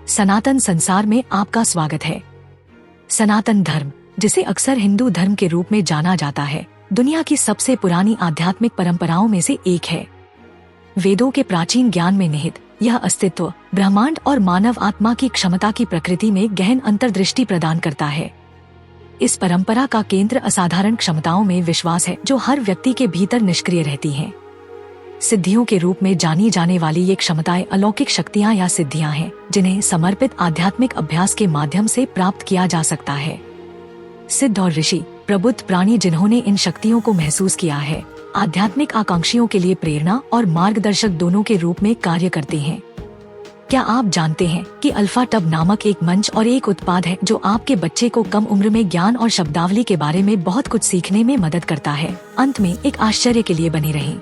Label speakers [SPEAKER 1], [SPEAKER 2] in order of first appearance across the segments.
[SPEAKER 1] सनातन संसार में आपका स्वागत है। सनातन धर्म, जिसे अक्सर हिंदू धर्म के रूप में जाना जाता है, दुनिया की सबसे पुरानी आध्यात्मिक परंपराओं में से एक है। वेदों के प्राचीन ज्ञान में निहित यह अस्तित्व ब्रह्मांड और मानव आत्मा की क्षमता की प्रकृति में गहन अंतर्दृष्टि प्रदान करता है। इस परंपरा का केंद्र असाधारण क्षमताओं में विश्वास है, जो हर व्यक्ति के भीतर निष्क्रिय रहती हैं। सिद्धियों के रूप में जानी जाने वाली ये क्षमताएं अलौकिक शक्तियां या सिद्धियां हैं, जिन्हें समर्पित आध्यात्मिक अभ्यास के माध्यम से प्राप्त किया जा सकता है। सिद्ध और ऋषि, प्रबुद्ध प्राणी जिन्होंने इन शक्तियों को महसूस किया है, आध्यात्मिक आकांक्षियों के लिए प्रेरणा और मार्गदर्शक दोनों के रूप में कार्य करते हैं। क्या आप जानते हैं कि अल्फा टब नामक एक मंच और एक उत्पाद है जो आपके बच्चे को कम उम्र में ज्ञान और शब्दावली के बारे में बहुत कुछ सीखने में मदद करता है। अंत में एक आश्चर्य के लिए बने रहें।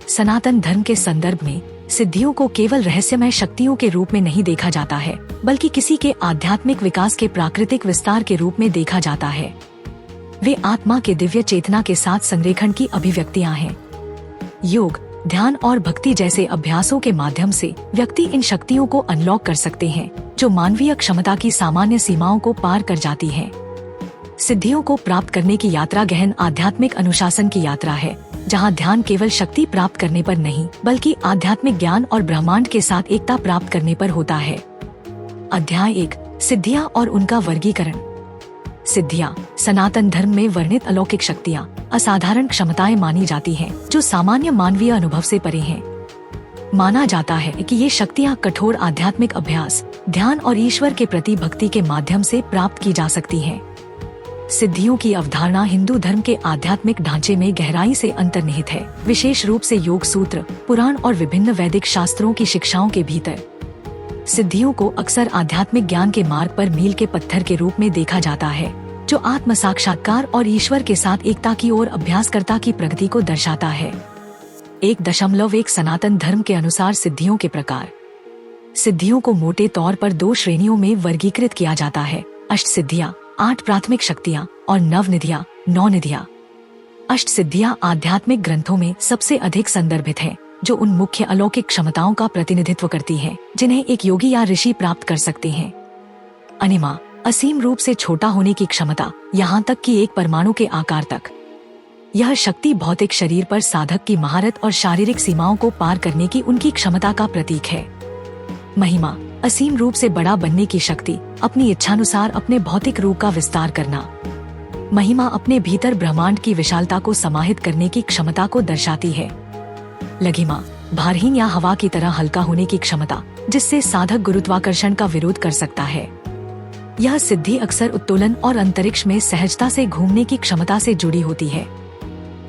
[SPEAKER 1] सनातन धर्म के संदर्भ में सिद्धियों को केवल रहस्यमय शक्तियों के रूप में नहीं देखा जाता है, बल्कि किसी के आध्यात्मिक विकास के प्राकृतिक विस्तार के रूप में देखा जाता है। वे आत्मा के दिव्य चेतना के साथ संरेखण की अभिव्यक्तियां हैं। योग, ध्यान और भक्ति जैसे अभ्यासों के माध्यम से व्यक्ति इन शक्तियों को अनलॉक कर सकते हैं, जो मानवीय क्षमता की सामान्य सीमाओं को पार कर जाती हैं। सिद्धियों को प्राप्त करने की यात्रा गहन आध्यात्मिक अनुशासन की यात्रा है, जहां ध्यान केवल शक्ति प्राप्त करने पर नहीं, बल्कि आध्यात्मिक ज्ञान और ब्रह्मांड के साथ एकता प्राप्त करने पर होता है। अध्याय 1, सिद्धियां और उनका वर्गीकरण। सिद्धियां सनातन धर्म में वर्णित अलौकिक शक्तियां, असाधारण क्षमताएं मानी जाती हैं, जो सामान्य मानवीय अनुभव से परे हैं। माना जाता है कि ये शक्तियां कठोर आध्यात्मिक अभ्यास, ध्यान और ईश्वर के प्रति भक्ति के माध्यम से प्राप्त की जा सकती हैं। सिद्धियों की अवधारणा हिंदू धर्म के आध्यात्मिक ढांचे में गहराई से अंतर्निहित है, विशेष रूप से योग सूत्र, पुराण और विभिन्न वैदिक शास्त्रों की शिक्षाओं के भीतर। सिद्धियों को अक्सर आध्यात्मिक ज्ञान के मार्ग पर मील के पत्थर के रूप में देखा जाता है, जो आत्म साक्षात्कार और ईश्वर के साथ एकता की ओर अभ्यासकर्ता की प्रगति को दर्शाता है। 1.1 सनातन धर्म के अनुसार सिद्धियों के प्रकार। सिद्धियों को मोटे तौर पर 2 श्रेणियों में वर्गीकृत किया जाता है: अष्ट सिद्धियां, 8 प्राथमिक शक्तियां, और नवनिधियां, 9 निधियां। अष्ट सिद्धियां आध्यात्मिक ग्रंथों में सबसे अधिक संदर्भित हैं, जो उन मुख्य अलौकिक क्षमताओं का प्रतिनिधित्व करती हैं, जिन्हें एक योगी या ऋषि प्राप्त कर सकते हैं। अनिमा, असीम रूप से छोटा होने की क्षमता, यहाँ तक कि एक परमाणु के आकार तक। यह शक्ति भौतिक शरीर पर साधक की महारत और शारीरिक सीमाओं को पार करने की उनकी क्षमता का प्रतीक है। महिमा, असीम रूप से बड़ा बनने की शक्ति, अपनी इच्छानुसार अपने भौतिक रूप का विस्तार करना। महिमा अपने भीतर ब्रह्मांड की विशालता को समाहित करने की क्षमता को दर्शाती है। लघिमा, भारहीन या हवा की तरह हल्का होने की क्षमता, जिससे साधक गुरुत्वाकर्षण का विरोध कर सकता है। यह सिद्धि अक्सर उत्तोलन और अंतरिक्ष में सहजता से घूमने की क्षमता से जुड़ी होती है।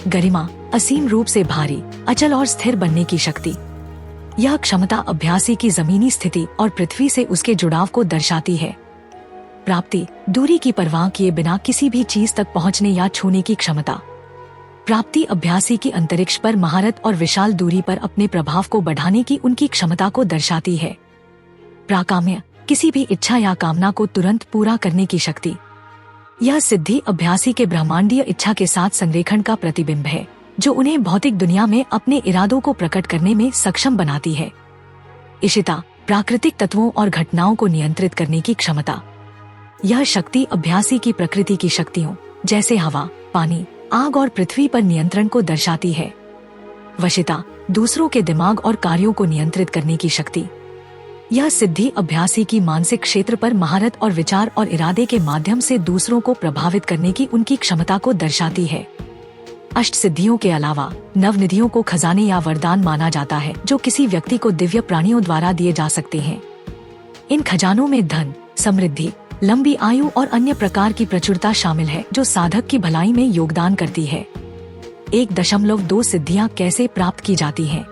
[SPEAKER 1] गरिमा, असीम रूप से भारी, अचल और स्थिर बनने की शक्ति। यह क्षमता अभ्यासी की जमीनी स्थिति और पृथ्वी से उसके जुड़ाव को दर्शाती है। प्राप्ति, दूरी की परवाह किए बिना किसी भी चीज तक पहुंचने या छूने की क्षमता। प्राप्ति अभ्यासी की अंतरिक्ष पर महारत और विशाल दूरी पर अपने प्रभाव को बढ़ाने की उनकी क्षमता को दर्शाती है। प्राकाम्य, किसी भी इच्छा या कामना को तुरंत पूरा करने की शक्ति। यह सिद्धि अभ्यासी के ब्रह्मांडीय इच्छा के साथ संरेखण का प्रतिबिंब है, जो उन्हें भौतिक दुनिया में अपने इरादों को प्रकट करने में सक्षम बनाती है। इशिता, प्राकृतिक तत्वों और घटनाओं को नियंत्रित करने की क्षमता। यह शक्ति अभ्यासी की प्रकृति की शक्तियों, जैसे हवा, पानी, आग और पृथ्वी पर नियंत्रण को दर्शाती है। वशिता, दूसरों के दिमाग और कार्यों को नियंत्रित करने की शक्ति। यह सिद्धि अभ्यासी की मानसिक क्षेत्र पर महारत और विचार और इरादे के माध्यम से दूसरों को प्रभावित करने की उनकी क्षमता को दर्शाती है। अष्ट सिद्धियों के अलावा नवनिधियों को खजाने या वरदान माना जाता है, जो किसी व्यक्ति को दिव्य प्राणियों द्वारा दिए जा सकते हैं। इन खजानों में धन, समृद्धि, लंबी आयु और अन्य प्रकार की प्रचुरता शामिल है, जो साधक की भलाई में योगदान करती है। 1.2 सिद्धियां कैसे प्राप्त की जाती हैं?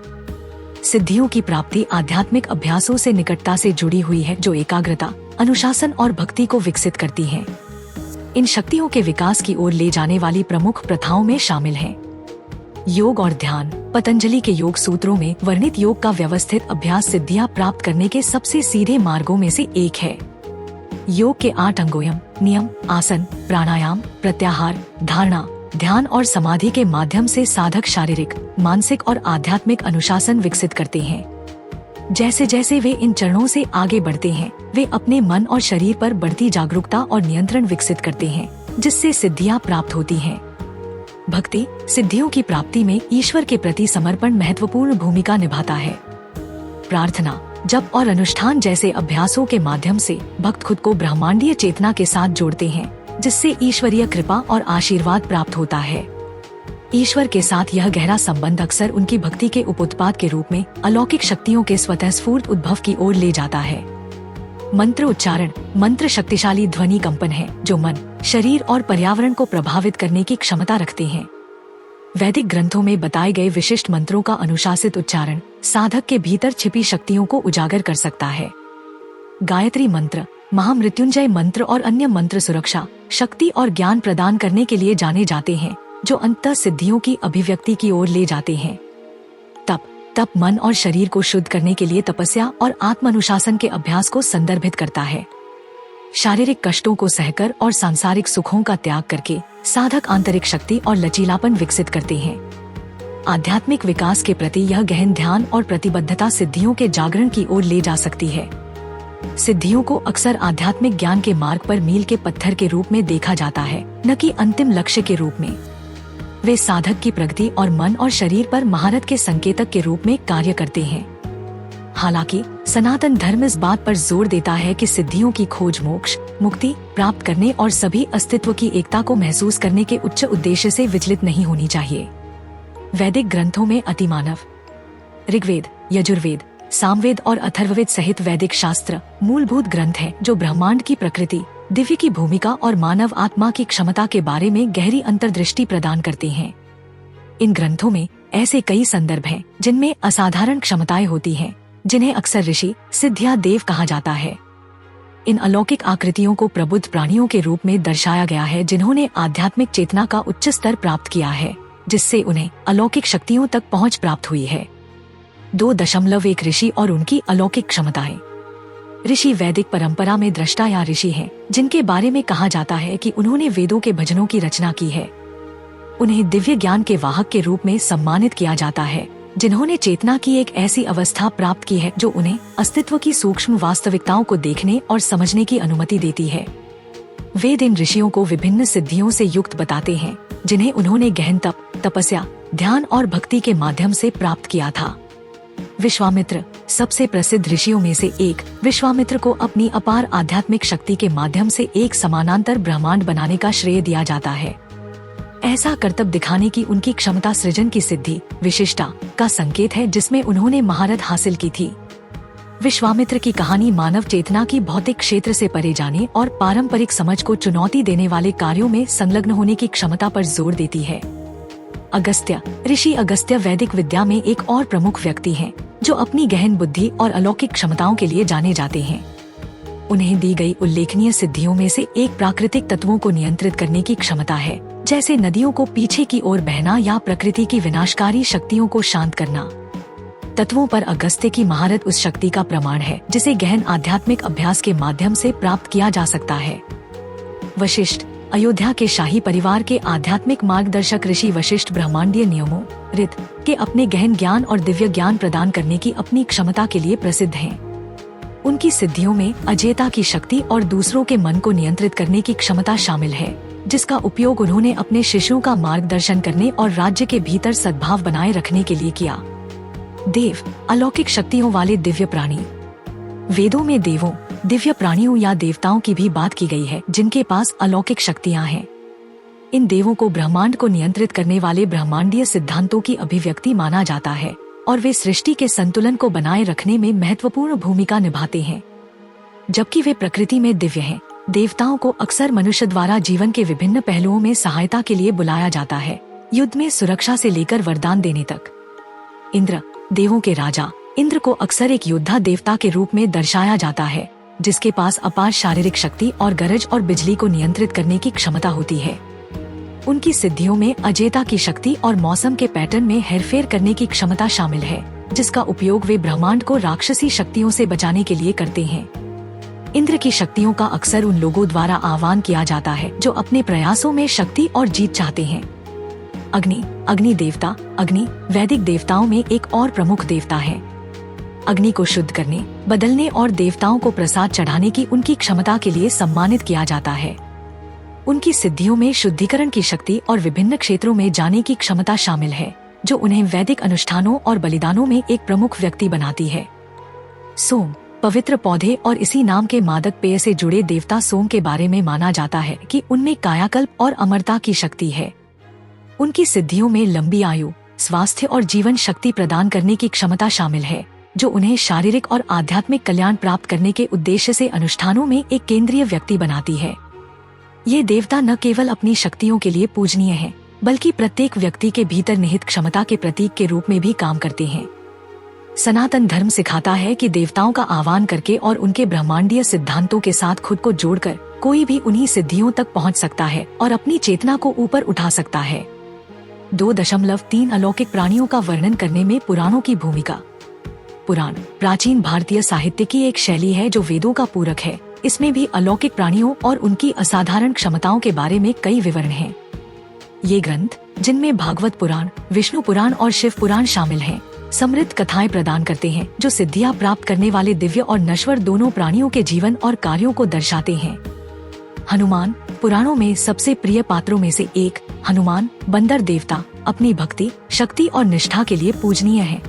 [SPEAKER 1] सिद्धियों की प्राप्ति आध्यात्मिक अभ्यासों से निकटता से जुड़ी हुई है, जो एकाग्रता, अनुशासन और भक्ति को विकसित करती हैं। इन शक्तियों के विकास की ओर ले जाने वाली प्रमुख प्रथाओं में शामिल हैं योग और ध्यान। पतंजलि के योग सूत्रों में वर्णित योग का व्यवस्थित अभ्यास सिद्धियां प्राप्त करने के सबसे सीधे मार्गों में से एक है। योग के 8 अंगों, नियम, आसन, प्राणायाम, प्रत्याहार, धारणा, ध्यान और समाधि के माध्यम से साधक शारीरिक, मानसिक और आध्यात्मिक अनुशासन विकसित करते हैं। जैसे जैसे वे इन चरणों से आगे बढ़ते हैं, वे अपने मन और शरीर पर बढ़ती जागरूकता और नियंत्रण विकसित करते हैं, जिससे सिद्धियां प्राप्त होती हैं। भक्ति सिद्धियों की प्राप्ति में ईश्वर के प्रति समर्पण महत्वपूर्ण भूमिका निभाता है। प्रार्थना, जप और अनुष्ठान जैसे अभ्यासों के माध्यम से भक्त खुद को ब्रह्मांडीय चेतना के साथ जोड़ते हैं, जिससे ईश्वरीय कृपा और आशीर्वाद प्राप्त होता है। ईश्वर के साथ यह गहरा संबंध अक्सर उनकी भक्ति के उपउत्पाद के रूप में अलौकिक शक्तियों के स्वतःस्फूर्त उद्भव की ओर ले जाता है। मंत्र उच्चारण, मंत्र शक्तिशाली ध्वनि कंपन है जो मन, शरीर और पर्यावरण को प्रभावित करने की क्षमता रखते हैं। वैदिक ग्रंथों में बताए गए विशिष्ट मंत्रों का अनुशासित उच्चारण साधक के भीतर छिपी शक्तियों को उजागर कर सकता है। गायत्री मंत्र, महामृत्युंजय मंत्र और अन्य मंत्र सुरक्षा, शक्ति और ज्ञान प्रदान करने के लिए जाने जाते हैं, जो अंततः सिद्धियों की अभिव्यक्ति की ओर ले जाते हैं। तप मन और शरीर को शुद्ध करने के लिए तपस्या और आत्म अनुशासन के अभ्यास को संदर्भित करता है। शारीरिक कष्टों को सहकर और सांसारिक सुखों का त्याग करके साधक आंतरिक शक्ति और लचीलापन विकसित करते हैं। आध्यात्मिक विकास के प्रति यह गहन ध्यान और प्रतिबद्धता सिद्धियों के जागरण की ओर ले जा सकती है। सिद्धियों को अक्सर आध्यात्मिक ज्ञान के मार्ग पर मील के पत्थर के रूप में देखा जाता है, न कि अंतिम लक्ष्य के रूप में। वे साधक की प्रगति और मन और शरीर पर महारत के संकेतक के रूप में कार्य करते हैं। हालांकि सनातन धर्म इस बात पर जोर देता है कि सिद्धियों की खोज मोक्ष, मुक्ति प्राप्त करने और सभी अस्तित्व की एकता को महसूस करने के उच्च उद्देश्य से विचलित नहीं होनी चाहिए। वैदिक ग्रंथों में अतिमानव, ऋग्वेद, यजुर्वेद, सामवेद और अथर्ववेद सहित वैदिक शास्त्र मूलभूत ग्रंथ हैं जो ब्रह्मांड की प्रकृति, दिव्य की भूमिका और मानव आत्मा की क्षमता के बारे में गहरी अंतर्दृष्टि प्रदान करते हैं। इन ग्रंथों में ऐसे कई संदर्भ हैं जिनमें असाधारण क्षमताएं होती हैं, जिन्हें अक्सर ऋषि, सिद्धिया देव कहा जाता है। इन अलौकिक आकृतियों को प्रबुद्ध प्राणियों के रूप में दर्शाया गया है जिन्होंने आध्यात्मिक चेतना का उच्च स्तर प्राप्त किया है, जिससे उन्हें अलौकिक शक्तियों तक पहुंच प्राप्त हुई है। 2.1 ऋषि और उनकी अलौकिक क्षमताएं। ऋषि वैदिक परंपरा में दृष्टा या ऋषि हैं, जिनके बारे में कहा जाता है कि उन्होंने वेदों के भजनों की रचना की है। उन्हें दिव्य ज्ञान के वाहक के रूप में सम्मानित किया जाता है, जिन्होंने चेतना की एक ऐसी अवस्था प्राप्त की है जो उन्हें अस्तित्व की सूक्ष्म वास्तविकताओं को देखने और समझने की अनुमति देती है। वेद इन ऋषियों को विभिन्न सिद्धियों से युक्त बताते हैं, जिन्हें उन्होंने गहन तप, तपस्या, ध्यान और भक्ति के माध्यम से प्राप्त किया था। विश्वामित्र, सबसे प्रसिद्ध ऋषियों में से एक, विश्वामित्र को अपनी अपार आध्यात्मिक शक्ति के माध्यम से एक समानांतर ब्रह्मांड बनाने का श्रेय दिया जाता है। ऐसा करतब दिखाने की उनकी क्षमता सृजन की सिद्धि, विशिष्टता का संकेत है जिसमें उन्होंने महारत हासिल की थी। विश्वामित्र की कहानी मानव चेतना की भौतिक क्षेत्र से परे जाने और पारंपरिक समझ को चुनौती देने वाले कार्यों में संलग्न होने की क्षमता पर जोर देती है। अगस्त्य, ऋषि अगस्त्य वैदिक विद्या में एक और प्रमुख व्यक्ति हैं, जो अपनी गहन बुद्धि और अलौकिक क्षमताओं के लिए जाने जाते हैं। उन्हें दी गई उल्लेखनीय सिद्धियों में से एक प्राकृतिक तत्वों को नियंत्रित करने की क्षमता है, जैसे नदियों को पीछे की ओर बहना या प्रकृति की विनाशकारी शक्तियों को शांत करना। तत्वों पर अगस्त्य की महारत उस शक्ति का प्रमाण है जिसे गहन आध्यात्मिक अभ्यास के माध्यम से प्राप्त किया जा सकता है। वशिष्ठ, अयोध्या के शाही परिवार के आध्यात्मिक मार्गदर्शक ऋषि वशिष्ठ ब्रह्मांडीय नियमों, रीत के अपने गहन ज्ञान और दिव्य ज्ञान प्रदान करने की अपनी क्षमता के लिए प्रसिद्ध हैं। उनकी सिद्धियों में अजेयता की शक्ति और दूसरों के मन को नियंत्रित करने की क्षमता शामिल है, जिसका उपयोग उन्होंने अपने शिष्यों का मार्गदर्शन करने और राज्य के भीतर सद्भाव बनाए रखने के लिए किया। देव, अलौकिक शक्तियों वाले दिव्य प्राणी। वेदों में देवों, दिव्य प्राणियों या देवताओं की भी बात की गई है जिनके पास अलौकिक शक्तियां हैं। इन देवों को ब्रह्मांड को नियंत्रित करने वाले ब्रह्मांडीय सिद्धांतों की अभिव्यक्ति माना जाता है और वे सृष्टि के संतुलन को बनाए रखने में महत्वपूर्ण भूमिका निभाते हैं। जबकि वे प्रकृति में दिव्य हैं, देवताओं को अक्सर मनुष्य द्वारा जीवन के विभिन्न पहलुओं में सहायता के लिए बुलाया जाता है, युद्ध में सुरक्षा से लेकर वरदान देने तक। इंद्र, देवों के राजा, इंद्र को अक्सर एक योद्धा देवता के रूप में दर्शाया जाता है, जिसके पास अपार शारीरिक शक्ति और गरज और बिजली को नियंत्रित करने की क्षमता होती है। उनकी सिद्धियों में अजेयता की शक्ति और मौसम के पैटर्न में हेरफेर करने की क्षमता शामिल है, जिसका उपयोग वे ब्रह्मांड को राक्षसी शक्तियों से बचाने के लिए करते हैं। इंद्र की शक्तियों का अक्सर उन लोगों द्वारा आह्वान किया जाता है जो अपने प्रयासों में शक्ति और जीत चाहते हैं। अग्नि, अग्नि देवता, अग्नि वैदिक देवताओं में एक और प्रमुख देवता है। अग्नि को शुद्ध करने, बदलने और देवताओं को प्रसाद चढ़ाने की उनकी क्षमता के लिए सम्मानित किया जाता है। उनकी सिद्धियों में शुद्धिकरण की शक्ति और विभिन्न क्षेत्रों में जाने की क्षमता शामिल है, जो उन्हें वैदिक अनुष्ठानों और बलिदानों में एक प्रमुख व्यक्ति बनाती है। सोम, पवित्र पौधे और इसी नाम के मादक पेय से जुड़े देवता सोम के बारे में माना जाता है कि उनमें कायाकल्प और अमरता की शक्ति है। उनकी सिद्धियों में लंबी आयु, स्वास्थ्य और जीवन शक्ति प्रदान करने की क्षमता शामिल है, जो उन्हें शारीरिक और आध्यात्मिक कल्याण प्राप्त करने के उद्देश्य से अनुष्ठानों में एक केंद्रीय व्यक्ति बनाती है। ये देवता न केवल अपनी शक्तियों के लिए पूजनीय हैं, बल्कि प्रत्येक व्यक्ति के भीतर निहित क्षमता के प्रतीक के रूप में भी काम करते हैं। सनातन धर्म सिखाता है कि देवताओं का आह्वान करके और उनके ब्रह्मांडीय सिद्धांतों के साथ खुद को जोड़कर कोई भी उन्हीं सिद्धियों तक पहुंच सकता है और अपनी चेतना को ऊपर उठा सकता है। 2.3 अलौकिक प्राणियों का वर्णन करने में पुराणों की भूमिका। पुराण प्राचीन भारतीय साहित्य की एक शैली है जो वेदों का पूरक है। इसमें भी अलौकिक प्राणियों और उनकी असाधारण क्षमताओं के बारे में कई विवरण हैं। ये ग्रंथ, जिनमें भागवत पुराण, विष्णु पुराण और शिव पुराण शामिल हैं, समृद्ध कथाएं प्रदान करते हैं जो सिद्धियां प्राप्त करने वाले दिव्य और नश्वर दोनों प्राणियों के जीवन और कार्यों को दर्शाते हैं। हनुमान, पुराणों में सबसे प्रिय पात्रों में से एक, हनुमान बंदर देवता अपनी भक्ति, शक्ति और निष्ठा के लिए पूजनीय है।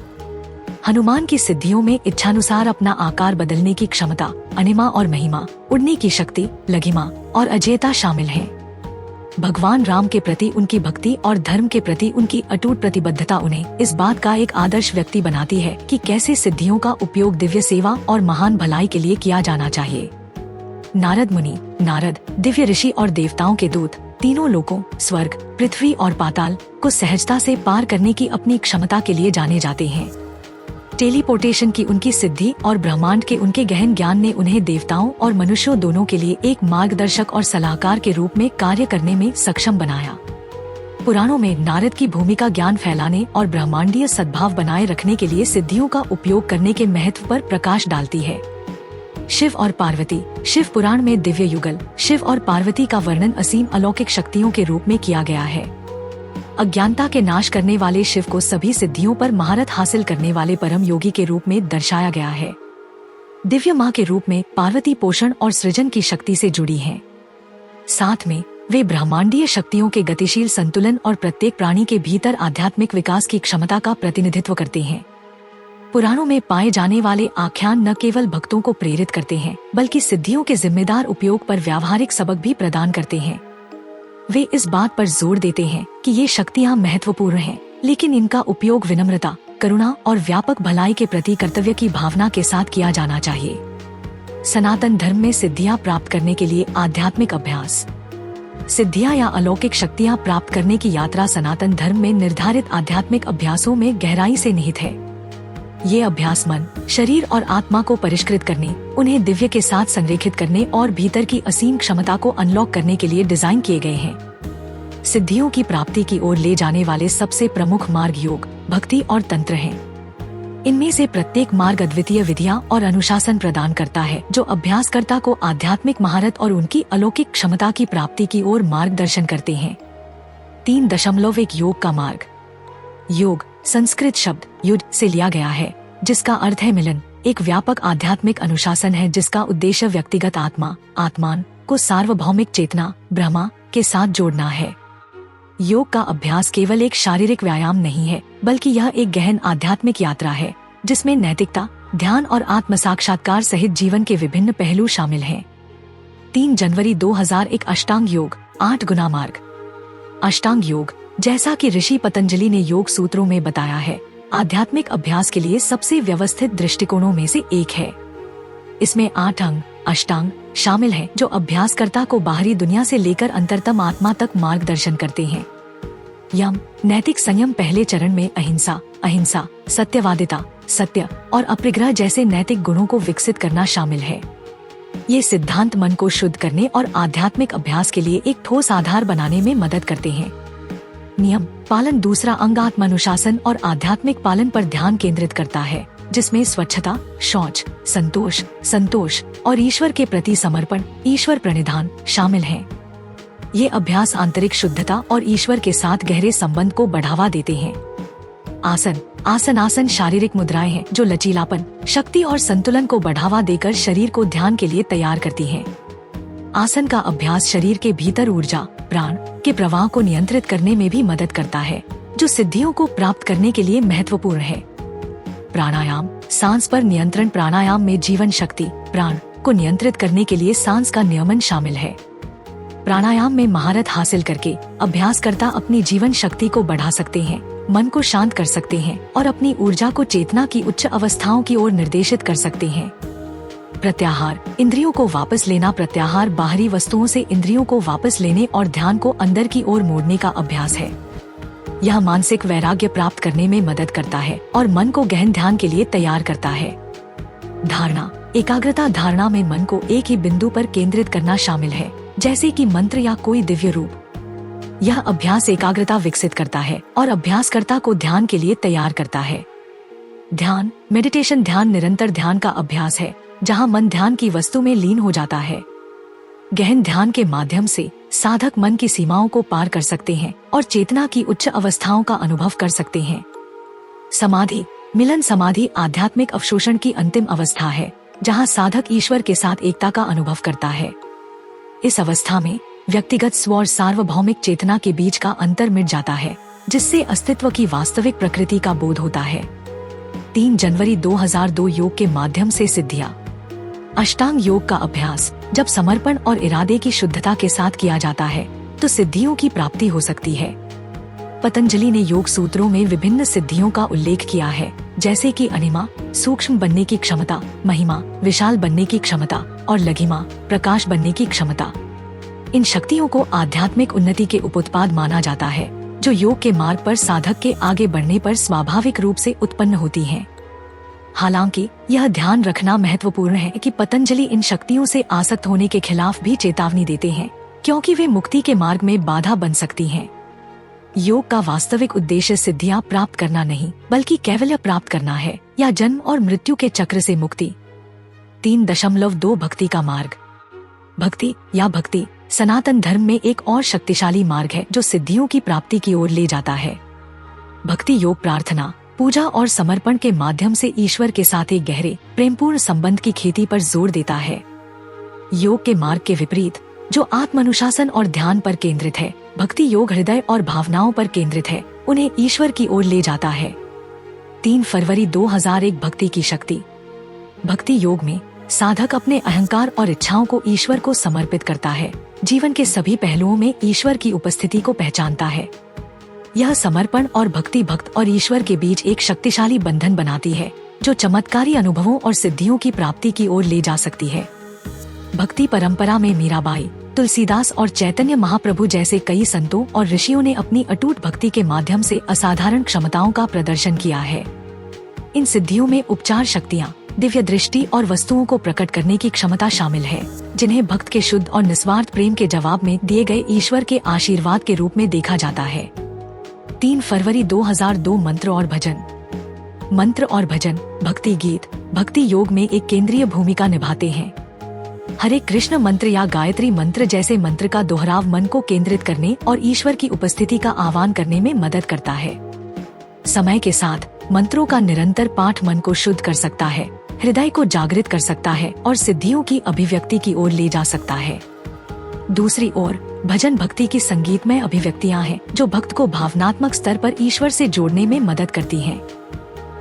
[SPEAKER 1] हनुमान की सिद्धियों में इच्छानुसार अपना आकार बदलने की क्षमता, अनिमा और महिमा, उड़ने की शक्ति, लघिमा और अजेयता शामिल है। भगवान राम के प्रति उनकी भक्ति और धर्म के प्रति उनकी अटूट प्रतिबद्धता उन्हें इस बात का एक आदर्श व्यक्ति बनाती है कि कैसे सिद्धियों का उपयोग दिव्य सेवा और महान भलाई के लिए किया जाना चाहिए। नारद मुनि, नारद दिव्य ऋषि और देवताओं के दूत, तीनों लोकों स्वर्ग, पृथ्वी और पाताल को सहजता से पार करने की अपनी क्षमता के लिए जाने जाते हैं। टेलीपोर्टेशन की उनकी सिद्धि और ब्रह्मांड के उनके गहन ज्ञान ने उन्हें देवताओं और मनुष्यों दोनों के लिए एक मार्गदर्शक और सलाहकार के रूप में कार्य करने में सक्षम बनाया। पुराणों में नारद की भूमिका ज्ञान फैलाने और ब्रह्मांडीय सद्भाव बनाए रखने के लिए सिद्धियों का उपयोग करने के महत्व पर प्रकाश डालती है। शिव और पार्वती, शिव पुराण में दिव्य युगल शिव और पार्वती का वर्णन असीम अलौकिक शक्तियों के रूप में किया गया है। अज्ञानता के नाश करने वाले शिव को सभी सिद्धियों पर महारत हासिल करने वाले परम योगी के रूप में दर्शाया गया है। दिव्य माँ के रूप में पार्वती पोषण और सृजन की शक्ति से जुड़ी हैं। साथ में वे ब्रह्मांडीय शक्तियों के गतिशील संतुलन और प्रत्येक प्राणी के भीतर आध्यात्मिक विकास की क्षमता का प्रतिनिधित्व करते हैं। पुराणों में पाए जाने वाले आख्यान न केवल भक्तों को प्रेरित करते हैं, बल्कि सिद्धियों के जिम्मेदार उपयोग पर व्यावहारिक सबक भी प्रदान करते हैं। वे इस बात पर जोर देते हैं कि ये शक्तियाँ महत्वपूर्ण हैं, लेकिन इनका उपयोग विनम्रता, करुणा और व्यापक भलाई के प्रति कर्तव्य की भावना के साथ किया जाना चाहिए। सनातन धर्म में सिद्धियाँ प्राप्त करने के लिए आध्यात्मिक अभ्यास। सिद्धियाँ या अलौकिक शक्तियाँ प्राप्त करने की यात्रा सनातन धर्म में निर्धारित आध्यात्मिक अभ्यासों में गहराई से निहित है। ये अभ्यास मन, शरीर और आत्मा को परिष्कृत करने, उन्हें दिव्य के साथ संरेखित करने और भीतर की असीम क्षमता को अनलॉक करने के लिए डिजाइन किए गए हैं। सिद्धियों की प्राप्ति की ओर ले जाने वाले सबसे प्रमुख मार्ग योग, भक्ति और तंत्र हैं। इनमें से प्रत्येक मार्ग अद्वितीय विधियां और अनुशासन प्रदान करता है, जो अभ्यासकर्ता को आध्यात्मिक महारत और उनकी अलौकिक क्षमता की प्राप्ति की ओर मार्गदर्शन करते हैं। 3.1 योग का मार्ग। योग संस्कृत शब्द युड से लिया गया है, जिसका अर्थ है मिलन। एक व्यापक आध्यात्मिक अनुशासन है जिसका उद्देश्य व्यक्तिगत आत्मान को सार्वभौमिक चेतना ब्रह्मा के साथ जोड़ना है। योग का अभ्यास केवल एक शारीरिक व्यायाम नहीं है, बल्कि यह एक गहन आध्यात्मिक यात्रा है जिसमें नैतिकता, ध्यान और आत्म साक्षात्कार सहित जीवन के विभिन्न पहलू शामिल हैं। 3 जनवरी 2001 अष्टांग योग 8 गुना मार्ग। अष्टांग योग, जैसा कि ऋषि पतंजलि ने योग सूत्रों में बताया है, आध्यात्मिक अभ्यास के लिए सबसे व्यवस्थित दृष्टिकोणों में से एक है। इसमें 8 अंग अष्टांग शामिल हैं, जो अभ्यासकर्ता को बाहरी दुनिया से लेकर अंतरतम आत्मा तक मार्गदर्शन करते हैं। यम नैतिक संयम पहले चरण में अहिंसा, सत्यवादिता, सत्य और अप्रिग्रह जैसे नैतिक गुणों को विकसित करना शामिल है। ये सिद्धांत मन को शुद्ध करने और आध्यात्मिक अभ्यास के लिए एक ठोस आधार बनाने में मदद करते हैं। नियम पालन दूसरा अंग आत्मानुशासन और आध्यात्मिक पालन पर ध्यान केंद्रित करता है, जिसमें स्वच्छता, शौच, संतोष और ईश्वर के प्रति समर्पण, ईश्वर प्रणिधान शामिल हैं। ये अभ्यास आंतरिक शुद्धता और ईश्वर के साथ गहरे संबंध को बढ़ावा देते हैं। आसन आसन शारीरिक मुद्राएं हैं जो लचीलापन, शक्ति और संतुलन को बढ़ावा देकर शरीर को ध्यान के लिए तैयार करती हैं। आसन का अभ्यास शरीर के भीतर ऊर्जा, प्राण के प्रवाह को नियंत्रित करने में भी मदद करता है, जो सिद्धियों को प्राप्त करने के लिए महत्वपूर्ण है। प्राणायाम, सांस पर नियंत्रण। प्राणायाम में जीवन शक्ति, प्राण को नियंत्रित करने के लिए सांस का नियमन शामिल है। प्राणायाम में महारत हासिल करके अभ्यासकर्ता अपनी जीवन शक्ति को बढ़ा सकते हैं, मन को शांत कर सकते हैं और अपनी ऊर्जा को चेतना की उच्च अवस्थाओं की ओर निर्देशित कर सकते हैं। प्रत्याहार, इंद्रियों को वापस लेना। प्रत्याहार बाहरी वस्तुओं से इंद्रियों को वापस लेने और ध्यान को अंदर की ओर मोड़ने का अभ्यास है। यह मानसिक वैराग्य प्राप्त करने में मदद करता है और मन को गहन ध्यान के लिए तैयार करता है। धारणा, एकाग्रता। धारणा में मन को एक ही बिंदु पर केंद्रित करना शामिल है, जैसे कि मंत्र या कोई दिव्य रूप। यह अभ्यास एकाग्रता विकसित करता है और अभ्यासकर्ता को ध्यान के लिए तैयार करता है। ध्यान, मेडिटेशन। ध्यान निरंतर ध्यान का अभ्यास है, जहां मन ध्यान की वस्तु में लीन हो जाता है। गहन ध्यान के माध्यम से साधक मन की सीमाओं को पार कर सकते हैं और चेतना की उच्च अवस्थाओं का अनुभव कर सकते हैं। समाधि, मिलन। समाधि आध्यात्मिक अवशोषण की अंतिम अवस्था है, जहां साधक ईश्वर के साथ एकता का अनुभव करता है। इस अवस्था में व्यक्तिगत स्व और सार्वभौमिक चेतना के बीच का अंतर मिट जाता है, जिससे अस्तित्व की वास्तविक प्रकृति का बोध होता है। 3 जनवरी 2002 योग के माध्यम से सिद्धियां। अष्टांग योग का अभ्यास जब समर्पण और इरादे की शुद्धता के साथ किया जाता है तो सिद्धियों की प्राप्ति हो सकती है। पतंजलि ने योग सूत्रों में विभिन्न सिद्धियों का उल्लेख किया है, जैसे कि अनिमा, सूक्ष्म बनने की क्षमता, महिमा, विशाल बनने की क्षमता और लघिमा, प्रकाश बनने की क्षमता। इन शक्तियों को आध्यात्मिक उन्नति के उपउत्पाद माना जाता है, जो योग के मार्ग पर साधक के आगे बढ़ने पर स्वाभाविक रूप से उत्पन्न होती हैं। हालांकि यह ध्यान रखना महत्वपूर्ण है कि पतंजलि इन शक्तियों से आसक्त होने के खिलाफ भी चेतावनी देते हैं, क्योंकि वे मुक्ति के मार्ग में बाधा बन सकती हैं। योग का वास्तविक उद्देश्य सिद्धियां प्राप्त करना नहीं, बल्कि कैवल्य प्राप्त करना है, या जन्म और मृत्यु के चक्र से मुक्ति। 3.2 भक्ति का मार्ग। भक्ति या भक्ति सनातन धर्म में एक और शक्तिशाली मार्ग है जो सिद्धियों की प्राप्ति की ओर ले जाता है। भक्ति योग प्रार्थना, पूजा और समर्पण के माध्यम से ईश्वर के साथ एक गहरे प्रेमपूर्ण संबंध की खेती पर जोर देता है। योग के मार्ग के विपरीत, जो आत्मानुशासन और ध्यान पर केंद्रित है, भक्ति योग हृदय और भावनाओं पर केंद्रित है, उन्हें ईश्वर की ओर ले जाता है। 3 फरवरी 2001 भक्ति की शक्ति। भक्ति योग में साधक अपने अहंकार और इच्छाओं को ईश्वर को समर्पित करता है, जीवन के सभी पहलुओं में ईश्वर की उपस्थिति को पहचानता है। यह समर्पण और भक्ति भक्त और ईश्वर के बीच एक शक्तिशाली बंधन बनाती है, जो चमत्कारी अनुभवों और सिद्धियों की प्राप्ति की ओर ले जा सकती है। भक्ति परंपरा में मीराबाई, तुलसीदास और चैतन्य महाप्रभु जैसे कई संतों और ऋषियों ने अपनी अटूट भक्ति के माध्यम से असाधारण क्षमताओं का प्रदर्शन किया है। इन सिद्धियों में उपचार शक्तियाँ, दिव्य दृष्टि और वस्तुओं को प्रकट करने की क्षमता शामिल है, जिन्हें भक्त के शुद्ध और निस्वार्थ प्रेम के जवाब में दिए गए ईश्वर के आशीर्वाद के रूप में देखा जाता है। 3 फरवरी 2002 मंत्र और भजन। मंत्र और भजन भक्ति गीत भक्ति योग में एक केंद्रीय भूमिका निभाते हैं। हरे कृष्ण मंत्र या गायत्री मंत्र जैसे मंत्र का दोहराव मन को केंद्रित करने और ईश्वर की उपस्थिति का आह्वान करने में मदद करता है। समय के साथ मंत्रों का निरंतर पाठ मन को शुद्ध कर सकता है, हृदय को जागृत कर सकता है और सिद्धियों की अभिव्यक्ति की ओर ले जा सकता है। दूसरी ओर भजन भक्ति की संगीतमय अभिव्यक्तियां हैं, जो भक्त को भावनात्मक स्तर पर ईश्वर से जोड़ने में मदद करती हैं।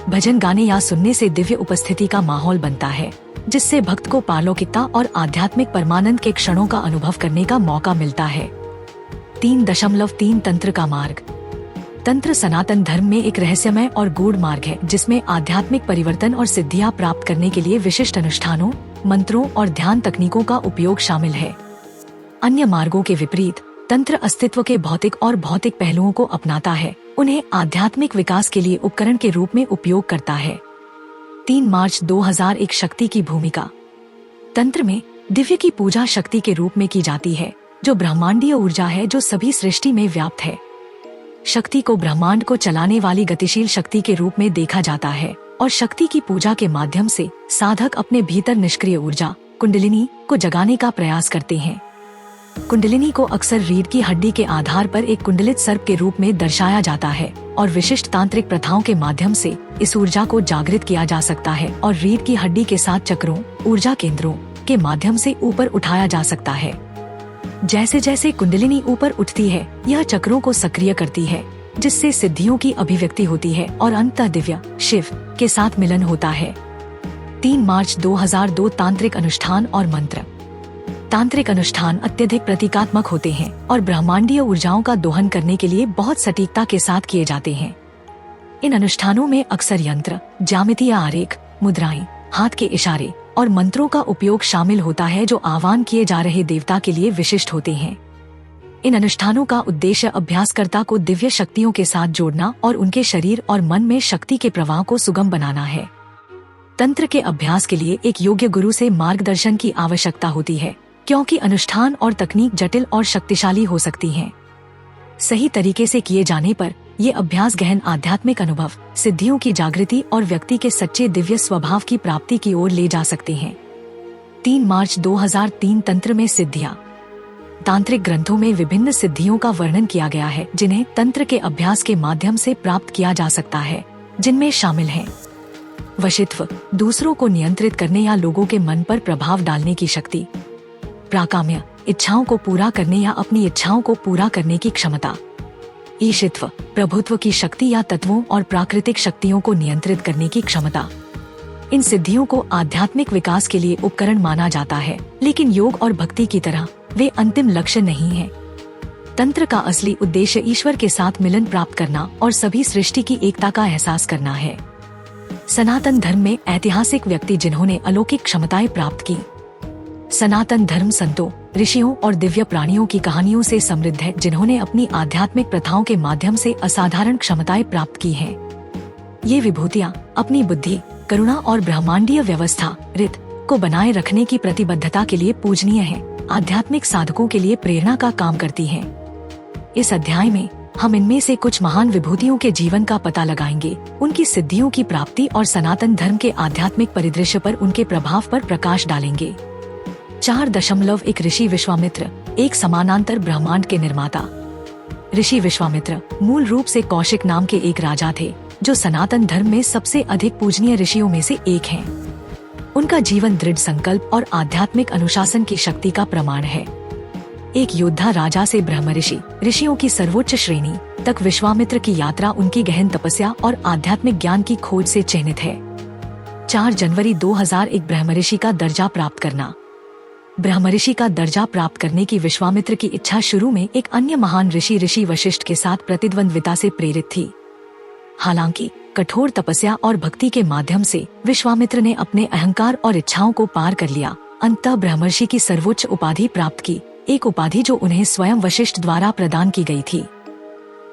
[SPEAKER 1] भजन गाने या सुनने से दिव्य उपस्थिति का माहौल बनता है, जिससे भक्त को पारलौकिकता और आध्यात्मिक परमानंद के क्षणों का अनुभव करने का मौका मिलता है। 3.3 तंत्र का मार्ग। तंत्र सनातन धर्म में एक रहस्यमय और गूढ़ मार्ग है, जिसमें आध्यात्मिक परिवर्तन और सिद्धियां प्राप्त करने के लिए विशिष्ट अनुष्ठानों, मंत्रों और ध्यान तकनीकों का उपयोग शामिल है। अन्य मार्गों के विपरीत तंत्र अस्तित्व के भौतिक और भौतिक पहलुओं को अपनाता है, उन्हें आध्यात्मिक विकास के लिए उपकरण के रूप में उपयोग करता है। 3 मार्च 2001 शक्ति की भूमिका। तंत्र में दिव्य की पूजा शक्ति के रूप में की जाती है, जो ब्रह्मांडीय ऊर्जा है जो सभी सृष्टि में व्याप्त है। शक्ति को ब्रह्मांड को चलाने वाली गतिशील शक्ति के रूप में देखा जाता है और शक्ति की पूजा के माध्यम से साधक अपने भीतर निष्क्रिय ऊर्जा कुंडलिनी को जगाने का प्रयास करते हैं। कुंडलिनी को अक्सर रीढ़ की हड्डी के आधार पर एक कुंडलित सर्प के रूप में दर्शाया जाता है और विशिष्ट तांत्रिक प्रथाओं के माध्यम से इस ऊर्जा को जागृत किया जा सकता है और रीढ़ की हड्डी के साथ चक्रों, ऊर्जा केंद्रों के माध्यम से ऊपर उठाया जा सकता है। जैसे जैसे कुंडलिनी ऊपर उठती है, यह चक्रों को सक्रिय करती है, जिससे सिद्धियों की अभिव्यक्ति होती है और अंततः दिव्य शिव के साथ मिलन होता है। 3 मार्च 2002 तांत्रिक अनुष्ठान और मंत्र। तांत्रिक अनुष्ठान अत्यधिक प्रतीकात्मक होते हैं और ब्रह्मांडीय ऊर्जाओं का दोहन करने के लिए बहुत सटीकता के साथ किए जाते हैं। इन अनुष्ठानों में अक्सर यंत्र, ज्यामितीय आरेख, मुद्राएं, हाथ के इशारे और मंत्रों का उपयोग शामिल होता है जो आह्वान किए जा रहे देवता के लिए विशिष्ट होते हैं। इन अनुष्ठानों का उद्देश्य अभ्यासकर्ता को दिव्य शक्तियों के साथ जोड़ना और उनके शरीर और मन में शक्ति के प्रवाह को सुगम बनाना है। तंत्र के अभ्यास के लिए एक योग्य गुरु से मार्गदर्शन की आवश्यकता होती है, क्योंकि अनुष्ठान और तकनीक जटिल और शक्तिशाली हो सकती हैं। सही तरीके से किए जाने पर ये अभ्यास गहन आध्यात्मिक अनुभव, सिद्धियों की जागृति और व्यक्ति के सच्चे दिव्य स्वभाव की प्राप्ति की ओर ले जा सकते हैं। 3 मार्च 2003 तंत्र में सिद्धियां। तांत्रिक ग्रंथों में विभिन्न सिद्धियों का वर्णन किया गया है जिन्हें तंत्र के अभ्यास के माध्यम से प्राप्त किया जा सकता है, जिनमें शामिल हैं वशित्व, दूसरों को नियंत्रित करने या लोगों के मन पर प्रभाव डालने की शक्ति; प्राकाम्य, इच्छाओं को पूरा करने या अपनी इच्छाओं को पूरा करने की क्षमता; ईशित्व, प्रभुत्व की शक्ति या तत्वों और प्राकृतिक शक्तियों को नियंत्रित करने की क्षमता। इन सिद्धियों को आध्यात्मिक विकास के लिए उपकरण माना जाता है, लेकिन योग और भक्ति की तरह वे अंतिम लक्ष्य नहीं हैं। तंत्र का असली उद्देश्य ईश्वर के साथ मिलन प्राप्त करना और सभी सृष्टि की एकता का एहसास करना है। सनातन धर्म में ऐतिहासिक व्यक्ति जिन्होंने अलौकिक क्षमताएं प्राप्त की। सनातन धर्म संतों, ऋषियों और दिव्य प्राणियों की कहानियों से समृद्ध है जिन्होंने अपनी आध्यात्मिक प्रथाओं के माध्यम से असाधारण क्षमताएं प्राप्त की हैं। ये विभूतियाँ अपनी बुद्धि, करुणा और ब्रह्मांडीय व्यवस्था रित को बनाए रखने की प्रतिबद्धता के लिए पूजनीय हैं, आध्यात्मिक साधकों के लिए प्रेरणा का काम करती हैं। इस अध्याय में हम इनमें से कुछ महान विभूतियों के जीवन का पता लगाएंगे, उनकी सिद्धियों की प्राप्ति और सनातन धर्म के आध्यात्मिक परिदृश्य पर उनके प्रभाव पर प्रकाश डालेंगे। 4.1 ऋषि विश्वामित्र, एक समानांतर ब्रह्मांड के निर्माता। ऋषि विश्वामित्र मूल रूप से कौशिक नाम के एक राजा थे, जो सनातन धर्म में सबसे अधिक पूजनीय ऋषियों में से एक हैं। उनका जीवन दृढ़ संकल्प और आध्यात्मिक अनुशासन की शक्ति का प्रमाण है। एक योद्धा राजा से ब्रह्मऋषि, ऋषियों की सर्वोच्च श्रेणी तक विश्वामित्र की यात्रा उनकी गहन तपस्या और आध्यात्मिक ज्ञान की खोज से चिन्हित है। 4 जनवरी 2001 ब्रह्मऋषि का दर्जा प्राप्त करना। ब्रह्मऋषि का दर्जा प्राप्त करने की विश्वामित्र की इच्छा शुरू में एक अन्य महान ऋषि वशिष्ठ के साथ प्रतिद्वंद्विता से प्रेरित थी। हालांकि कठोर तपस्या और भक्ति के माध्यम से विश्वामित्र ने अपने अहंकार और इच्छाओं को पार कर लिया, अंततः ब्रह्मर्षि की सर्वोच्च उपाधि प्राप्त की, एक उपाधि जो उन्हें स्वयं वशिष्ठ द्वारा प्रदान की गई थी।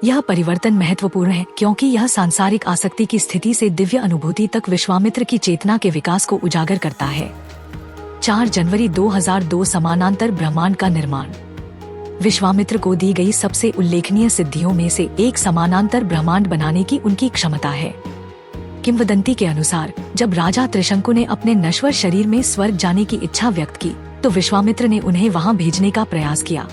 [SPEAKER 1] यह परिवर्तन महत्वपूर्ण है क्योंकि यह सांसारिक आसक्ति की स्थिति से दिव्य अनुभूति तक विश्वामित्र की चेतना के विकास को उजागर करता है। 4 जनवरी 2002 समानांतर ब्रह्मांड का निर्माण। विश्वामित्र को दी गई सबसे उल्लेखनीय सिद्धियों में से एक समानांतर ब्रह्मांड बनाने की उनकी क्षमता है। किंवदंती के अनुसार जब राजा त्रिशंकु ने अपने नश्वर शरीर में स्वर्ग जाने की इच्छा व्यक्त की, तो विश्वामित्र ने उन्हें वहां भेजने का प्रयास किया।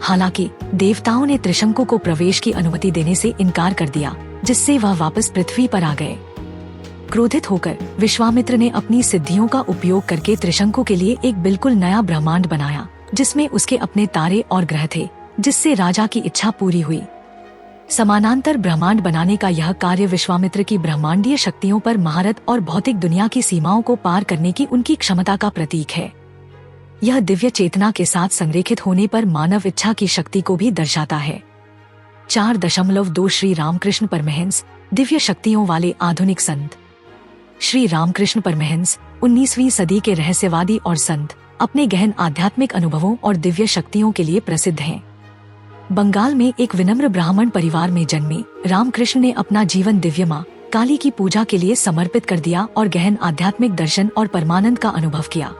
[SPEAKER 1] हालांकि देवताओं ने त्रिशंकु को प्रवेश की अनुमति देने से इनकार कर दिया, जिससे वह वापस पृथ्वी पर आ गए। क्रोधित होकर विश्वामित्र ने अपनी सिद्धियों का उपयोग करके त्रिशंकु के लिए एक बिल्कुल नया ब्रह्मांड बनाया, जिसमें उसके अपने तारे और ग्रह थे, जिससे राजा की इच्छा पूरी हुई। समानांतर ब्रह्मांड बनाने का यह कार्य विश्वामित्र की ब्रह्मांडीय शक्तियों पर महारत और भौतिक दुनिया की सीमाओं को पार करने की उनकी क्षमता का प्रतीक है। यह दिव्य चेतना के साथ संरेखित होने पर मानव इच्छा की शक्ति को भी दर्शाता है। 4.2 श्री रामकृष्ण परमहंस, दिव्य शक्तियों वाले आधुनिक संत। श्री रामकृष्ण परमहंस 19वीं सदी के रहस्यवादी और संत अपने गहन आध्यात्मिक अनुभवों और दिव्य शक्तियों के लिए प्रसिद्ध हैं। बंगाल में एक विनम्र ब्राह्मण परिवार में जन्मे रामकृष्ण ने अपना जीवन दिव्य मां काली की पूजा के लिए समर्पित कर दिया और गहन आध्यात्मिक दर्शन और परमानंद का अनुभव किया।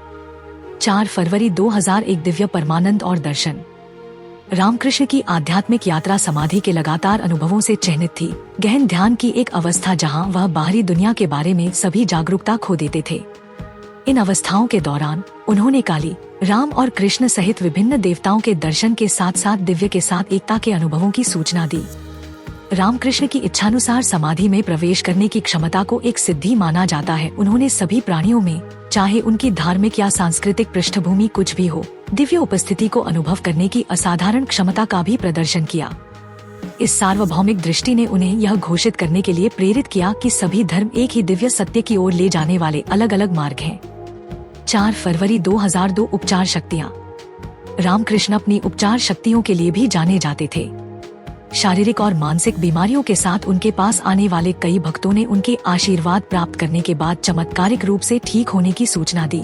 [SPEAKER 1] 4 फरवरी 2001 दिव्य परमानंद और दर्शन। रामकृष्ण की आध्यात्मिक यात्रा समाधि के लगातार अनुभवों से चिन्हित थी, गहन ध्यान की एक अवस्था जहां वह बाहरी दुनिया के बारे में सभी जागरूकता खो देते थे। इन अवस्थाओं के दौरान उन्होंने काली, राम और कृष्ण सहित विभिन्न देवताओं के दर्शन के साथ साथ दिव्य के साथ एकता के अनुभवों की सूचना दी। रामकृष्ण की इच्छानुसार समाधि में प्रवेश करने की क्षमता को एक सिद्धि माना जाता है। उन्होंने सभी प्राणियों में, चाहे उनकी धार्मिक या सांस्कृतिक पृष्ठभूमि कुछ भी हो, दिव्य उपस्थिति को अनुभव करने की असाधारण क्षमता का भी प्रदर्शन किया। इस सार्वभौमिक दृष्टि ने उन्हें यह घोषित करने के लिए प्रेरित किया कि सभी धर्म एक ही दिव्य सत्य की ओर ले जाने वाले अलग अलग मार्ग हैं। 4 फरवरी 2002 उपचार शक्तियाँ। रामकृष्ण अपनी उपचार शक्तियों के लिए भी जाने जाते थे। शारीरिक और मानसिक बीमारियों के साथ उनके पास आने वाले कई भक्तों ने उनके आशीर्वाद प्राप्त करने के बाद चमत्कारिक रूप से ठीक होने की सूचना दी।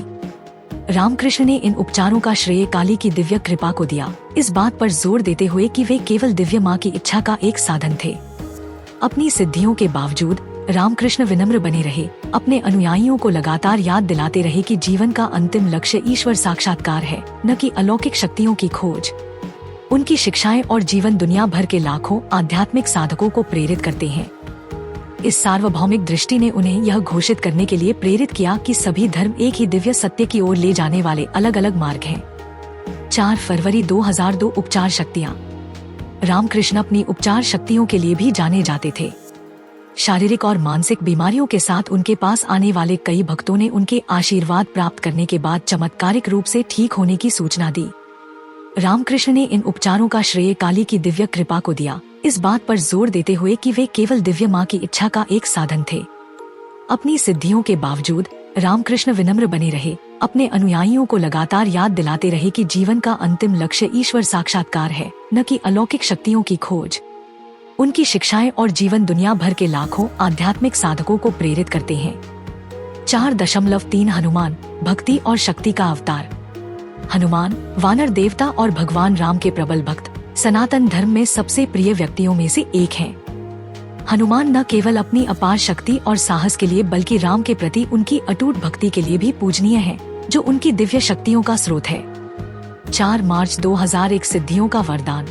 [SPEAKER 1] रामकृष्ण ने इन उपचारों का श्रेय काली की दिव्य कृपा को दिया, इस बात पर जोर देते हुए कि वे केवल दिव्य माँ की इच्छा का एक साधन थे। अपनी सिद्धियों के बावजूद रामकृष्ण विनम्र बने रहे, अपने अनुयायियों को लगातार याद दिलाते रहे कि जीवन का अंतिम लक्ष्य ईश्वर साक्षात्कार है, न कि अलौकिक शक्तियों की खोज। उनकी शिक्षाएं और जीवन दुनिया भर के लाखों आध्यात्मिक साधकों को प्रेरित करते हैं। इस सार्वभौमिक दृष्टि ने उन्हें यह घोषित करने के लिए प्रेरित किया कि सभी धर्म एक ही दिव्य सत्य की ओर ले जाने वाले अलग अलग मार्ग हैं। 4 फरवरी 2002 उपचार शक्तियाँ। रामकृष्ण अपनी उपचार शक्तियों के लिए भी जाने जाते थे। शारीरिक और मानसिक बीमारियों के साथ उनके पास आने वाले कई भक्तों ने उनके आशीर्वाद प्राप्त करने के बाद चमत्कारिक रूप से ठीक होने की सूचना दी। रामकृष्ण ने इन उपचारों का श्रेय काली की दिव्य कृपा को दिया, इस बात पर जोर देते हुए कि वे केवल दिव्य माँ की इच्छा का एक साधन थे। अपनी सिद्धियों के बावजूद रामकृष्ण विनम्र बने रहे, अपने अनुयायियों को लगातार याद दिलाते रहे कि जीवन का अंतिम लक्ष्य ईश्वर साक्षात्कार है, न कि अलौकिक शक्तियों की खोज। उनकी शिक्षाएं और जीवन दुनिया भर के लाखों आध्यात्मिक साधकों को प्रेरित करते हैं। 4.3 हनुमान, भक्ति और शक्ति का अवतार। हनुमान वानर देवता और भगवान राम के प्रबल भक्त, सनातन धर्म में सबसे प्रिय व्यक्तियों में से एक हैं। हनुमान न केवल अपनी अपार शक्ति और साहस के लिए बल्कि राम के प्रति उनकी अटूट भक्ति के लिए भी पूजनीय हैं, जो उनकी दिव्य शक्तियों का स्रोत है। 4 मार्च 2001 सिद्धियों का वरदान।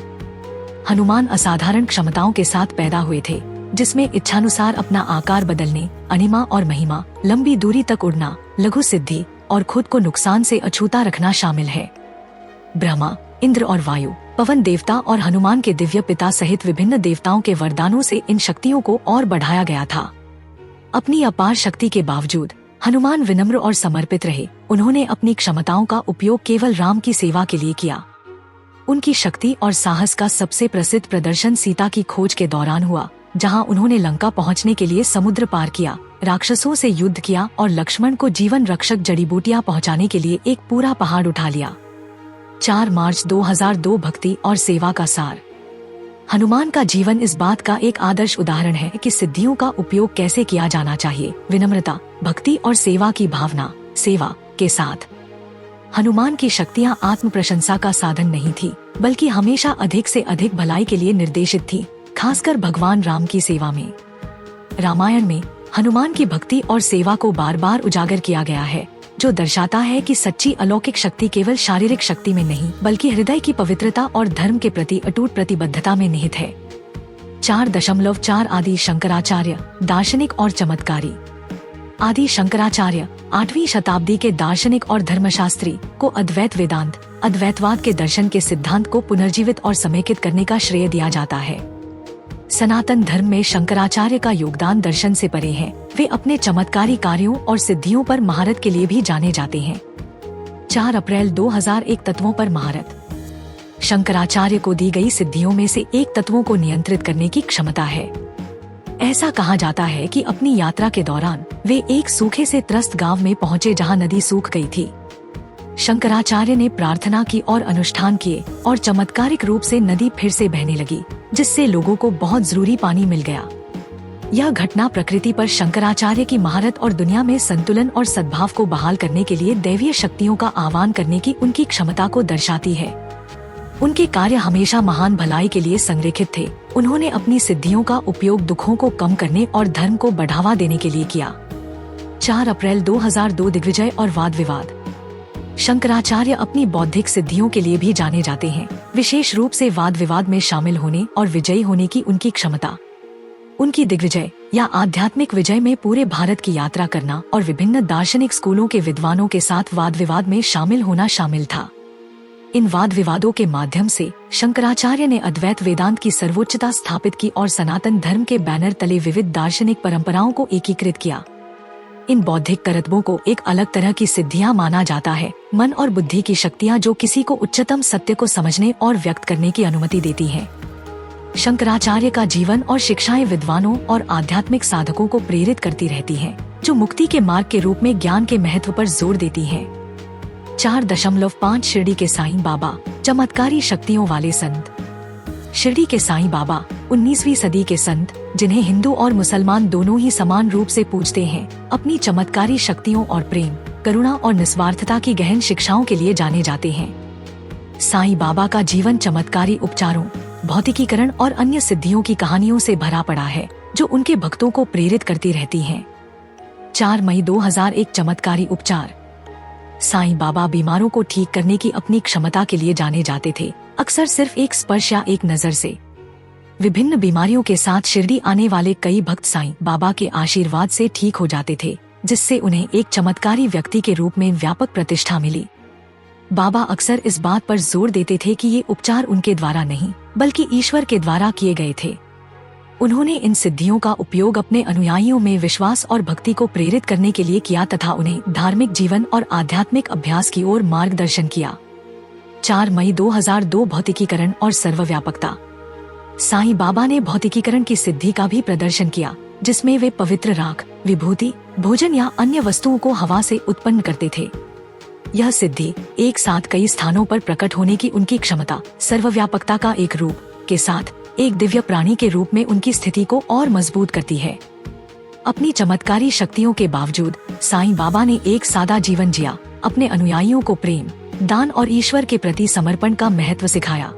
[SPEAKER 1] हनुमान असाधारण क्षमताओं के साथ पैदा हुए थे, जिसमें इच्छानुसार अपना आकार बदलने, अनिमा और महिमा, लंबी दूरी तक उड़ना, लघु सिद्धि और खुद को नुकसान से अछूता रखना शामिल है। ब्रह्मा, इंद्र और वायु, पवन देवता और हनुमान के दिव्य पिता सहित विभिन्न देवताओं के वरदानों से इन शक्तियों को और बढ़ाया गया था। अपनी अपार शक्ति के बावजूद हनुमान विनम्र और समर्पित रहे। उन्होंने अपनी क्षमताओं का उपयोग केवल राम की सेवा के लिए किया। उनकी शक्ति और साहस का सबसे प्रसिद्ध प्रदर्शन सीता की खोज के दौरान हुआ, जहां उन्होंने लंका पहुंचने के लिए समुद्र पार किया, राक्षसों से युद्ध किया और लक्ष्मण को जीवन रक्षक जड़ी बूटियां पहुंचाने के लिए एक पूरा पहाड़ उठा लिया। 4 मार्च 2002 भक्ति और सेवा का सार। हनुमान का जीवन इस बात का एक आदर्श उदाहरण है कि सिद्धियों का उपयोग कैसे किया जाना चाहिए, विनम्रता, भक्ति और सेवा की भावना सेवा के साथ। हनुमान की शक्तियां आत्म प्रशंसा का साधन नहीं थी, बल्कि हमेशा अधिक से अधिक भलाई के लिए निर्देशित थी, खासकर भगवान राम की सेवा में। रामायण में हनुमान की भक्ति और सेवा को बार बार उजागर किया गया है, जो दर्शाता है कि सच्ची अलौकिक शक्ति केवल शारीरिक शक्ति में नहीं, बल्कि हृदय की पवित्रता और धर्म के प्रति अटूट प्रतिबद्धता में निहित है। 4.4 आदि शंकराचार्य, दार्शनिक और चमत्कारी। आदि शंकराचार्य 8वीं शताब्दी के दार्शनिक और धर्मशास्त्री को अद्वैत वेदांत, अद्वैतवाद के दर्शन के सिद्धांत को पुनर्जीवित और समेकित करने का श्रेय दिया जाता है। सनातन धर्म में शंकराचार्य का योगदान दर्शन से परे है। वे अपने चमत्कारी कार्यों और सिद्धियों पर महारत के लिए भी जाने जाते हैं। 4 अप्रैल 2001 तत्वों पर महारत। शंकराचार्य को दी गई सिद्धियों में से एक तत्वों को नियंत्रित करने की क्षमता है। ऐसा कहा जाता है कि अपनी यात्रा के दौरान वे एक सूखे से त्रस्त गांव में पहुंचे जहां नदी सूख गई थी। शंकराचार्य ने प्रार्थना की और अनुष्ठान किए और चमत्कारिक रूप से नदी फिर से बहने लगी, जिससे लोगों को बहुत जरूरी पानी मिल गया। यह घटना प्रकृति पर शंकराचार्य की महारत और दुनिया में संतुलन और सद्भाव को बहाल करने के लिए दैवीय शक्तियों का आह्वान करने की उनकी क्षमता को दर्शाती है। उनके कार्य हमेशा महान भलाई के लिए संरेखित थे। उन्होंने अपनी सिद्धियों का उपयोग दुखों को कम करने और धर्म को बढ़ावा देने के लिए किया। 4 अप्रैल 2002 दिग्विजय और वाद विवाद। शंकराचार्य अपनी बौद्धिक सिद्धियों के लिए भी जाने जाते हैं, विशेष रूप से वाद विवाद में शामिल होने और विजयी होने की उनकी क्षमता। उनकी दिग्विजय या आध्यात्मिक विजय में पूरे भारत की यात्रा करना और विभिन्न दार्शनिक स्कूलों के विद्वानों के साथ वाद विवाद में शामिल होना शामिल था। इन वाद विवादों के माध्यम से शंकराचार्य ने अद्वैत वेदांत की सर्वोच्चता स्थापित की और सनातन धर्म के बैनर तले विविध दार्शनिक परंपराओं को एकीकृत किया। इन बौद्धिक करतबों को एक अलग तरह की सिद्धियां माना जाता है, मन और बुद्धि की शक्तियां जो किसी को उच्चतम सत्य को समझने और व्यक्त करने की अनुमति देती हैं। शंकराचार्य का जीवन और शिक्षाएं विद्वानों और आध्यात्मिक साधकों को प्रेरित करती रहती हैं, जो मुक्ति के मार्ग के रूप में ज्ञान के महत्व पर जोर देती हैं। 4.5 शिरडी के साईं बाबा, चमत्कारी शक्तियों वाले संत। शिरडी के साईं बाबा 19वीं सदी के संत, जिन्हें हिंदू और मुसलमान दोनों ही समान रूप से पूजते हैं, अपनी चमत्कारी शक्तियों और प्रेम, करुणा और निस्वार्थता की गहन शिक्षाओं के लिए जाने जाते हैं। साईं बाबा का जीवन चमत्कारी उपचारों, भौतिकीकरण और अन्य सिद्धियों की कहानियों से भरा पड़ा है, जो उनके भक्तों को प्रेरित करती रहती हैं। 4 मई 2001 चमत्कारी उपचार। साईं बाबा बीमारों को ठीक करने की अपनी क्षमता के लिए जाने जाते थे, अक्सर सिर्फ एक स्पर्श या एक नजर से। विभिन्न बीमारियों के साथ शिरडी आने वाले कई भक्त साईं बाबा के आशीर्वाद से ठीक हो जाते थे, जिससे उन्हें एक चमत्कारी व्यक्ति के रूप में व्यापक प्रतिष्ठा मिली। बाबा अक्सर इस बात पर जोर देते थे कि ये उपचार उनके द्वारा नहीं, बल्कि ईश्वर के द्वारा किए गए थे। उन्होंने इन सिद्धियों का उपयोग अपने अनुयायियों में विश्वास और भक्ति को प्रेरित करने के लिए किया तथा उन्हें धार्मिक जीवन और आध्यात्मिक अभ्यास की ओर मार्गदर्शन किया। 4 मई 2002 भौतिकीकरण और सर्वव्यापकता। साईं बाबा ने भौतिकीकरण की सिद्धि का भी प्रदर्शन किया, जिसमें वे पवित्र राख, विभूति, भोजन या अन्य वस्तुओं को हवा से उत्पन्न करते थे। यह सिद्धि एक साथ कई स्थानों पर प्रकट होने की उनकी क्षमता, सर्वव्यापकता का एक रूप के साथ एक दिव्य प्राणी के रूप में उनकी स्थिति को और मजबूत करती है। अपनी चमत्कारी शक्तियों के बावजूद साईं बाबा ने एक सादा जीवन जिया, अपने अनुयायियों को प्रेम, दान और ईश्वर के प्रति समर्पण का महत्व सिखाया।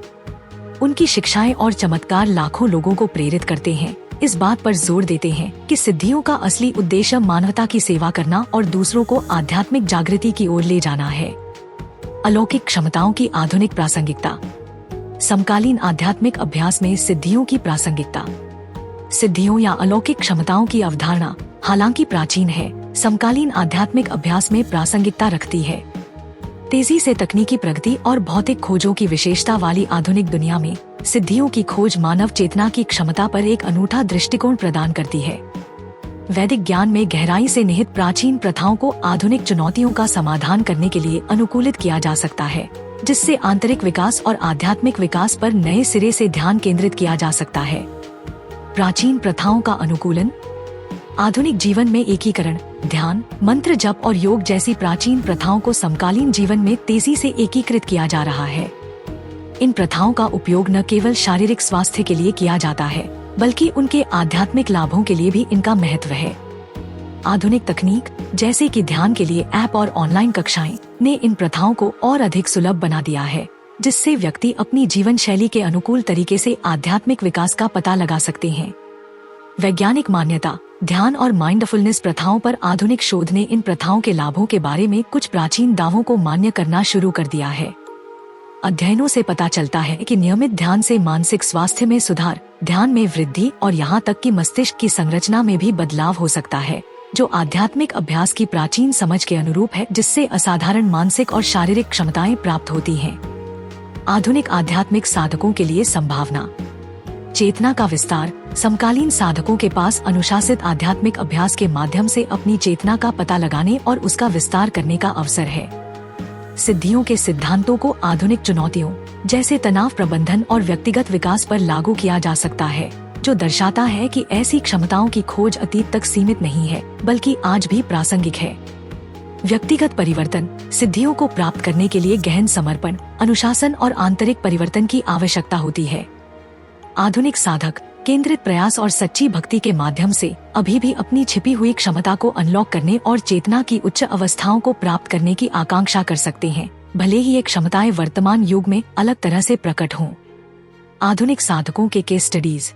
[SPEAKER 1] उनकी शिक्षाएं और चमत्कार लाखों लोगों को प्रेरित करते हैं, इस बात पर जोर देते हैं कि सिद्धियों का असली उद्देश्य मानवता की सेवा करना और दूसरों को आध्यात्मिक जागृति की ओर ले जाना है। अलौकिक क्षमताओं की आधुनिक प्रासंगिकता। समकालीन आध्यात्मिक अभ्यास में सिद्धियों की प्रासंगिकता। सिद्धियों या अलौकिक क्षमताओं की अवधारणा हालांकि प्राचीन है, समकालीन आध्यात्मिक अभ्यास में प्रासंगिकता रखती है। तेजी से तकनीकी प्रगति और भौतिक खोजों की विशेषता वाली आधुनिक दुनिया में सिद्धियों की खोज मानव चेतना की क्षमता पर एक अनूठा दृष्टिकोण प्रदान करती है। वैदिक ज्ञान में गहराई से निहित प्राचीन प्रथाओं को आधुनिक चुनौतियों का समाधान करने के लिए अनुकूलित किया जा सकता है, जिससे आंतरिक विकास और आध्यात्मिक विकास पर नए सिरे से ध्यान केंद्रित किया जा सकता है। प्राचीन प्रथाओं का अनुकूलन। आधुनिक जीवन में एकीकरण, ध्यान, मंत्र जप और योग जैसी प्राचीन प्रथाओं को समकालीन जीवन में तेजी से एकीकृत किया जा रहा है। इन प्रथाओं का उपयोग न केवल शारीरिक स्वास्थ्य के लिए किया जाता है, बल्कि उनके आध्यात्मिक लाभों के लिए भी इनका महत्व है। आधुनिक तकनीक जैसे कि ध्यान के लिए ऐप और ऑनलाइन कक्षाएं ने इन प्रथाओं को और अधिक सुलभ बना दिया है, जिससे व्यक्ति अपनी जीवन शैली के अनुकूल तरीके से आध्यात्मिक विकास का पता लगा सकते हैं। वैज्ञानिक मान्यता। ध्यान और माइंडफुलनेस प्रथाओं पर आधुनिक शोध ने इन प्रथाओं के लाभों के बारे में कुछ प्राचीन दावों को मान्य करना शुरू कर दिया है। अध्ययनों से पता चलता है कि नियमित ध्यान से मानसिक स्वास्थ्य में सुधार, ध्यान में वृद्धि और यहाँ तक कि मस्तिष्क की संरचना में भी बदलाव हो सकता है, जो आध्यात्मिक अभ्यास की प्राचीन समझ के अनुरूप है, जिससे असाधारण मानसिक और शारीरिक क्षमताएं प्राप्त होती हैं। आधुनिक आध्यात्मिक साधकों के लिए संभावना। चेतना का विस्तार। समकालीन साधकों के पास अनुशासित आध्यात्मिक अभ्यास के माध्यम से अपनी चेतना का पता लगाने और उसका विस्तार करने का अवसर है। सिद्धियों के सिद्धांतों को आधुनिक चुनौतियों जैसे तनाव प्रबंधन और व्यक्तिगत विकास पर लागू किया जा सकता है, जो दर्शाता है कि ऐसी क्षमताओं की खोज अतीत तक सीमित नहीं है, बल्कि आज भी प्रासंगिक है। व्यक्तिगत परिवर्तन। सिद्धियों को प्राप्त करने के लिए गहन समर्पण, अनुशासन और आंतरिक परिवर्तन की आवश्यकता होती है। आधुनिक साधक केंद्रित प्रयास और सच्ची भक्ति के माध्यम से अभी भी अपनी छिपी हुई क्षमता को अनलॉक करने और चेतना की उच्च अवस्थाओं को प्राप्त करने की आकांक्षा कर सकते हैं, भले ही ये क्षमताएं वर्तमान युग में अलग तरह से प्रकट हों। आधुनिक साधकों के केस स्टडीज।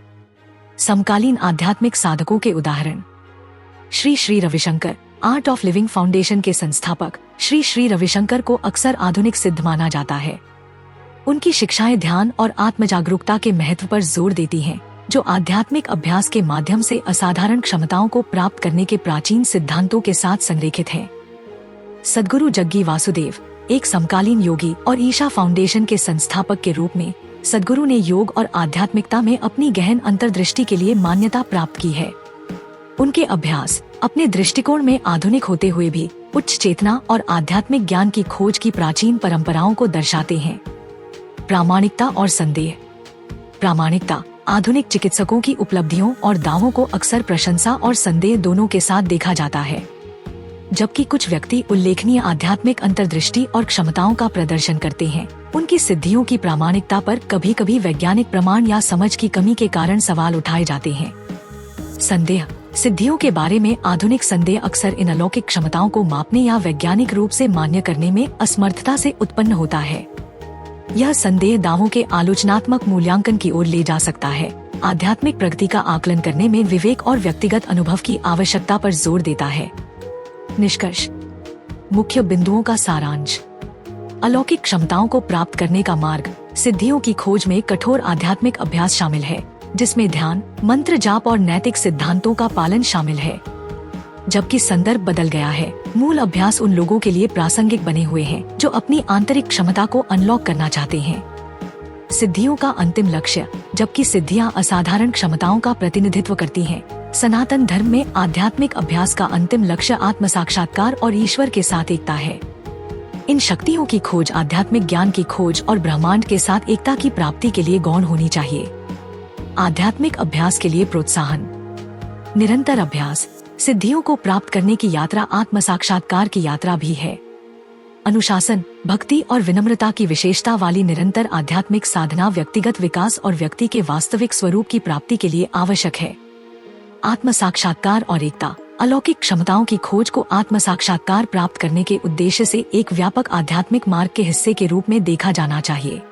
[SPEAKER 1] समकालीन आध्यात्मिक साधकों के उदाहरण। Shri Shri Ravishankar. Art of living foundation के संस्थापक श्री श्री रविशंकर को अक्सर आधुनिक सिद्ध माना जाता है। उनकी शिक्षाएं ध्यान और आत्मजागरूकता के महत्व पर जोर देती हैं, जो आध्यात्मिक अभ्यास के माध्यम से असाधारण क्षमताओं को प्राप्त करने के प्राचीन सिद्धांतों के साथ संरेखित है। सद्गुरु जग्गी वासुदेव एक समकालीन योगी और ईशा फाउंडेशन के संस्थापक के रूप में सद्गुरु ने योग और आध्यात्मिकता में अपनी गहन अंतर्दृष्टि के लिए मान्यता प्राप्त की है। उनके अभ्यास अपने दृष्टिकोण में आधुनिक होते हुए भी उच्च चेतना और आध्यात्मिक ज्ञान की खोज की प्राचीन परंपराओं को दर्शाते हैं। प्रामाणिकता और संदेह। प्रामाणिकता आधुनिक चिकित्सकों की उपलब्धियों और दावों को अक्सर प्रशंसा और संदेह दोनों के साथ देखा जाता है। जबकि कुछ व्यक्ति उल्लेखनीय आध्यात्मिक अंतर्दृष्टि और क्षमताओं का प्रदर्शन करते हैं, उनकी सिद्धियों की प्रामाणिकता पर कभी कभी वैज्ञानिक प्रमाण या समझ की कमी के कारण सवाल उठाए जाते हैं। संदेह। सिद्धियों के बारे में आधुनिक संदेह अक्सर इन अलौकिक क्षमताओं को मापने या वैज्ञानिक रूप से मान्य करने में असमर्थता से उत्पन्न होता है। यह संदेह दावों के आलोचनात्मक मूल्यांकन की ओर ले जा सकता है, आध्यात्मिक प्रगति का आकलन करने में विवेक और व्यक्तिगत अनुभव की आवश्यकता पर जोर देता है। निष्कर्ष। मुख्य बिंदुओं का सारांश। अलौकिक क्षमताओं को प्राप्त करने का मार्ग। सिद्धियों की खोज में कठोर आध्यात्मिक अभ्यास शामिल है, जिसमें ध्यान, मंत्र जाप और नैतिक सिद्धांतों का पालन शामिल है। जबकि संदर्भ बदल गया है, मूल अभ्यास उन लोगों के लिए प्रासंगिक बने हुए हैं जो अपनी आंतरिक क्षमता को अनलॉक करना चाहते हैं। सिद्धियों का अंतिम लक्ष्य। जबकि सिद्धियां असाधारण क्षमताओं का प्रतिनिधित्व करती हैं, सनातन धर्म में आध्यात्मिक अभ्यास का अंतिम लक्ष्य आत्म साक्षात्कार और ईश्वर के साथ एकता है। इन शक्तियों की खोज आध्यात्मिक ज्ञान की खोज और ब्रह्मांड के साथ एकता की प्राप्ति के लिए गौण होनी चाहिए। आध्यात्मिक अभ्यास के लिए प्रोत्साहन। निरंतर अभ्यास सिद्धियों को प्राप्त करने की यात्रा आत्म साक्षात्कार की यात्रा भी है। अनुशासन, भक्ति और विनम्रता की विशेषता वाली निरंतर आध्यात्मिक साधना व्यक्तिगत विकास और व्यक्ति के वास्तविक स्वरूप की प्राप्ति के लिए आवश्यक है। आत्म साक्षात्कार और एकता। अलौकिक क्षमताओं की खोज को आत्म साक्षात्कार प्राप्त करने के उद्देश्य से एक व्यापक आध्यात्मिक मार्ग के हिस्से के रूप में देखा जाना चाहिए।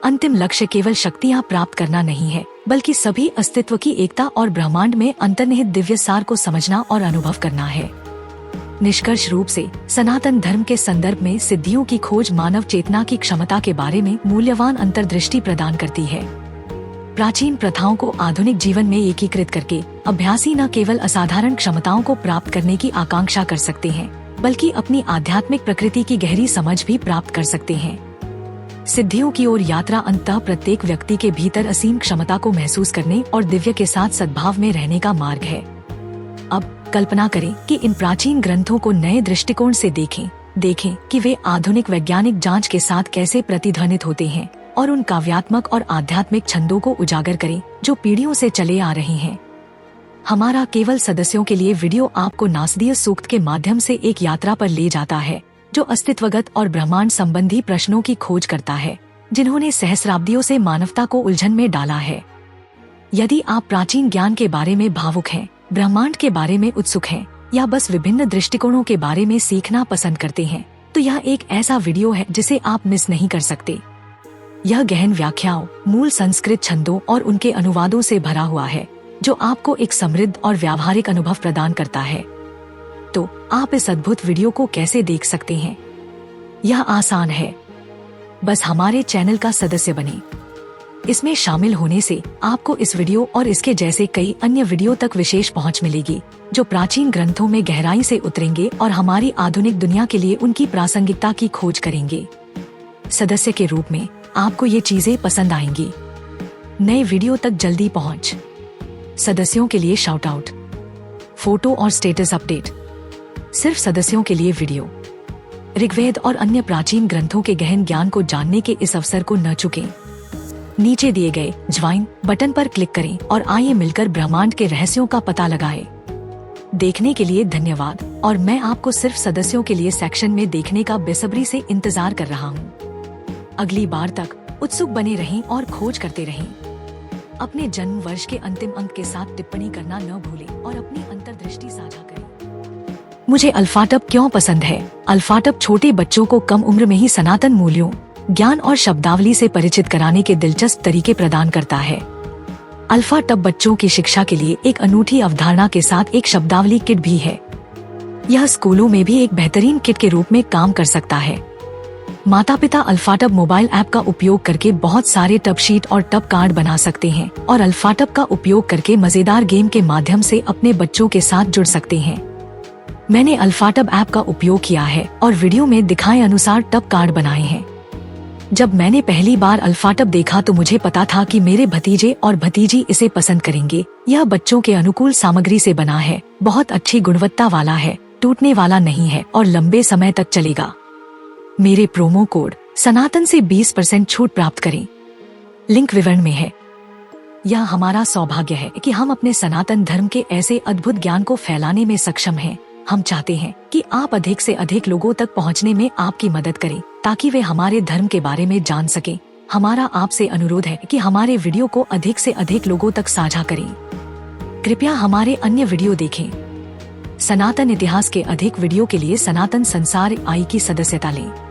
[SPEAKER 1] अंतिम लक्ष्य केवल शक्तियां प्राप्त करना नहीं है, बल्कि सभी अस्तित्व की एकता और ब्रह्मांड में अंतर्निहित दिव्य सार को समझना और अनुभव करना है। निष्कर्ष रूप से सनातन धर्म के संदर्भ में सिद्धियों की खोज मानव चेतना की क्षमता के बारे में मूल्यवान अंतर्दृष्टि प्रदान करती है। प्राचीन प्रथाओं को आधुनिक जीवन में एकीकृत करके अभ्यासी न केवल असाधारण क्षमताओं को प्राप्त करने की आकांक्षा कर सकते हैं, बल्कि अपनी आध्यात्मिक प्रकृति की गहरी समझ भी प्राप्त कर सकते हैं। सिद्धियों की ओर यात्रा अंततः प्रत्येक व्यक्ति के भीतर असीम क्षमता को महसूस करने और दिव्य के साथ सद्भाव में रहने का मार्ग है। अब कल्पना करें कि इन प्राचीन ग्रंथों को नए दृष्टिकोण से देखें कि वे आधुनिक वैज्ञानिक जांच के साथ कैसे प्रतिध्वनित होते हैं और उन काव्यात्मक और आध्यात्मिक छंदों को उजागर करें जो पीढ़ियों से चले आ रहे हैं। हमारा केवल सदस्यों के लिए वीडियो आपको नासदीय सूक्त के माध्यम से एक यात्रा पर ले जाता है जो अस्तित्वगत और ब्रह्मांड संबंधी प्रश्नों की खोज करता है, जिन्होंने सहस्राब्दियों से मानवता को उलझन में डाला है। यदि आप प्राचीन ज्ञान के बारे में भावुक हैं, ब्रह्मांड के बारे में उत्सुक हैं, या बस विभिन्न दृष्टिकोणों के बारे में सीखना पसंद करते हैं, तो यह एक ऐसा वीडियो है जिसे आप मिस नहीं कर सकते। यह गहन व्याख्याओं, मूल संस्कृत छंदों और उनके अनुवादों से भरा हुआ है, जो आपको एक समृद्ध और व्यावहारिक अनुभव प्रदान करता है। तो आप इस अद्भुत वीडियो को कैसे देख सकते हैं? यह आसान है, बस हमारे चैनल का सदस्य बने। इसमें शामिल होने से आपको इस वीडियो और इसके जैसे कई अन्य वीडियो तक विशेष पहुंच मिलेगी, जो प्राचीन ग्रंथों में गहराई से उतरेंगे और हमारी आधुनिक दुनिया के लिए उनकी प्रासंगिकता की खोज करेंगे। सदस्य के रूप में आपको ये चीजें पसंद आएंगी। नए वीडियो तक जल्दी पहुंच। सदस्यों के लिए शाउट आउट, फोटो और स्टेटस अपडेट। सिर्फ सदस्यों के लिए वीडियो। ऋग्वेद और अन्य प्राचीन ग्रंथों के गहन ज्ञान को जानने के इस अवसर को न चुकें। नीचे दिए गए ज्वाइन बटन पर क्लिक करें और आइए मिलकर ब्रह्मांड के रहस्यों का पता लगाएं। देखने के लिए धन्यवाद, और मैं आपको सिर्फ सदस्यों के लिए सेक्शन में देखने का बेसब्री से इंतजार कर रहा हूँ। अगली बार तक उत्सुक बने रहें और खोज करते रहें। अपने जन्म वर्ष के अंतिम अंक के साथ टिप्पणी करना न भूलें और अपनी अंतर्दृष्टि साझा करें। मुझे अल्फाटब क्यों पसंद है? अल्फाटब छोटे बच्चों को कम उम्र में ही सनातन मूल्यों, ज्ञान और शब्दावली से परिचित कराने के दिलचस्प तरीके प्रदान करता है। अल्फाटब बच्चों की शिक्षा के लिए एक अनूठी अवधारणा के साथ एक शब्दावली किट भी है। यह स्कूलों में भी एक बेहतरीन किट के रूप में काम कर सकता है। माता पिता अल्फाटब मोबाइल ऐप का उपयोग करके बहुत सारे टब शीट और टब कार्ड बना सकते हैं और अल्फाटब का उपयोग करके मजेदार गेम के माध्यम से अपने बच्चों के साथ जुड़ सकते हैं। मैंने अल्फाटब ऐप का उपयोग किया है और वीडियो में दिखाए अनुसार टब कार्ड बनाए हैं। जब मैंने पहली बार अल्फाटब देखा तो मुझे पता था कि मेरे भतीजे और भतीजी इसे पसंद करेंगे। यह बच्चों के अनुकूल सामग्री से बना है, बहुत अच्छी गुणवत्ता वाला है, टूटने वाला नहीं है और लंबे समय तक चलेगा। मेरे प्रोमो कोड सनातन से 20% छूट प्राप्त करें। लिंक विवरण में है। यह हमारा सौभाग्य है कि हम अपने सनातन धर्म के ऐसे अद्भुत ज्ञान को फैलाने में सक्षम हैं। हम चाहते हैं कि आप अधिक से अधिक लोगों तक पहुंचने में आपकी मदद करें ताकि वे हमारे धर्म के बारे में जान सकें। हमारा आपसे अनुरोध है कि हमारे वीडियो को अधिक से अधिक लोगों तक साझा करें। कृपया हमारे अन्य वीडियो देखें। सनातन इतिहास के अधिक वीडियो के लिए सनातन संसार आई की सदस्यता लें।